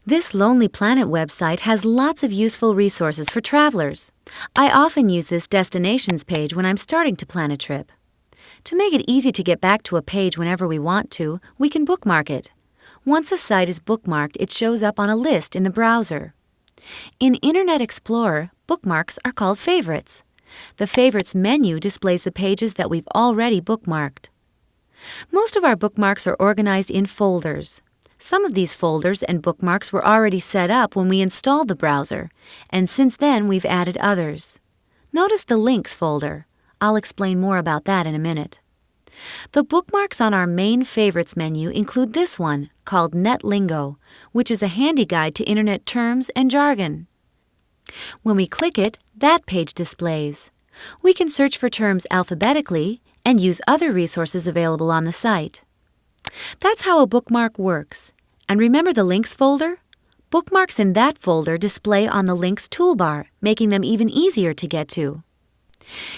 This Lonely Planet website has lots of useful resources for travelers. I often use this destinations page when I'm starting to plan a trip. To make it easy to get back to a page whenever we want to, we can bookmark it. Once a site is bookmarked, it shows up on a list in the browser. In Internet Explorer, bookmarks are called favorites. The Favorites menu displays the pages that we've already bookmarked. Most of our bookmarks are organized in folders. Some of these folders and bookmarks were already set up when we installed the browser, and since then we've added others. Notice the Links folder. I'll explain more about that in a minute. The bookmarks on our main Favorites menu include this one, called NetLingo, which is a handy guide to Internet terms and jargon. When we click it, that page displays. We can search for terms alphabetically and use other resources available on the site. That's how a bookmark works. And remember the Links folder? Bookmarks in that folder display on the Links toolbar, making them even easier to get to.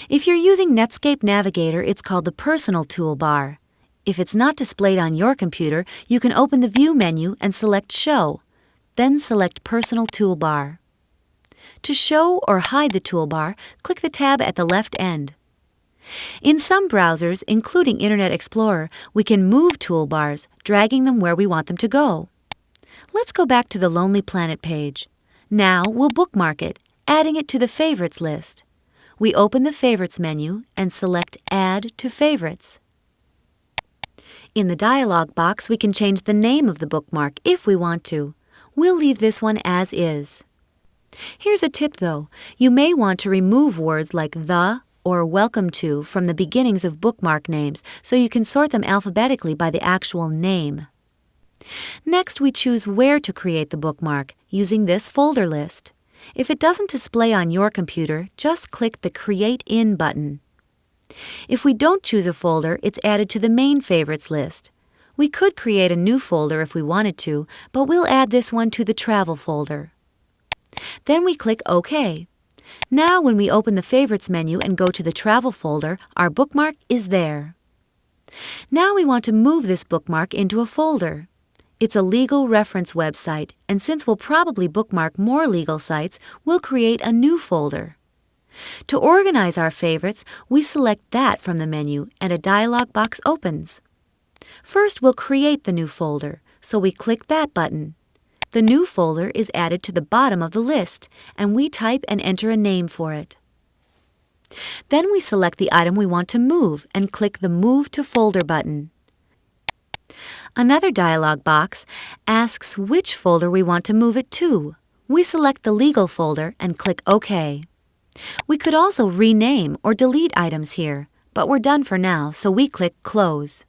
If you're using Netscape Navigator, it's called the Personal toolbar. If it's not displayed on your computer, you can open the View menu and select Show, then select Personal toolbar. To show or hide the toolbar, click the tab at the left end. In some browsers, including Internet Explorer, we can move toolbars, dragging them where we want them to go. Let's go back to the Lonely Planet page. Now we'll bookmark it, adding it to the Favorites list. We open the Favorites menu and select Add to Favorites. In the dialog box, we can change the name of the bookmark if we want to. We'll leave this one as is. Here's a tip though. You may want to remove words like the or welcome to from the beginnings of bookmark names so you can sort them alphabetically by the actual name. Next, we choose where to create the bookmark using this folder list. If it doesn't display on your computer, just click the Create In button. If we don't choose a folder, it's added to the main Favorites list. We could create a new folder if we wanted to, but we'll add this one to the Travel folder. Then we click OK. Now when we open the Favorites menu and go to the Travel folder, our bookmark is there. Now we want to move this bookmark into a folder. It's a legal reference website, and since we'll probably bookmark more legal sites, we'll create a new folder. To organize our favorites, we select that from the menu and a dialog box opens. First, we'll create the new folder, so we click that button. The new folder is added to the bottom of the list, and we type and enter a name for it. Then we select the item we want to move and click the Move to Folder button. Another dialog box asks which folder we want to move it to. We select the Legal folder and click OK. We could also rename or delete items here, but we're done for now, so we click Close.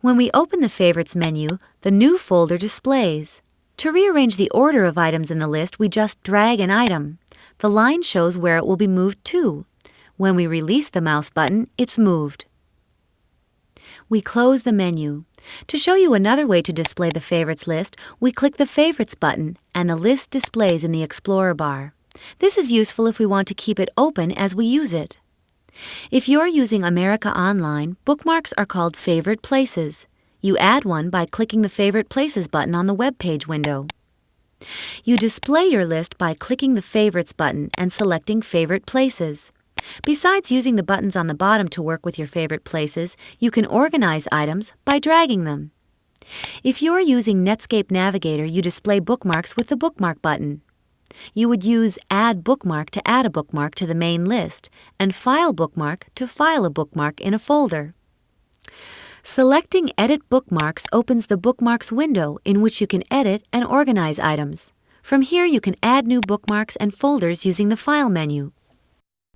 When we open the Favorites menu, the new folder displays. To rearrange the order of items in the list, we just drag an item. The line shows where it will be moved to. When we release the mouse button, it's moved. We close the menu. To show you another way to display the Favorites list, we click the Favorites button and the list displays in the Explorer bar. This is useful if we want to keep it open as we use it. If you're using America Online, bookmarks are called Favorite Places. You add one by clicking the Favorite Places button on the web page window. You display your list by clicking the Favorites button and selecting Favorite Places. Besides using the buttons on the bottom to work with your favorite places, you can organize items by dragging them. If you're using Netscape Navigator, you display bookmarks with the Bookmark button. You would use Add Bookmark to add a bookmark to the main list, and File Bookmark to file a bookmark in a folder. Selecting Edit Bookmarks opens the Bookmarks window in which you can edit and organize items. From here, you can add new bookmarks and folders using the File menu.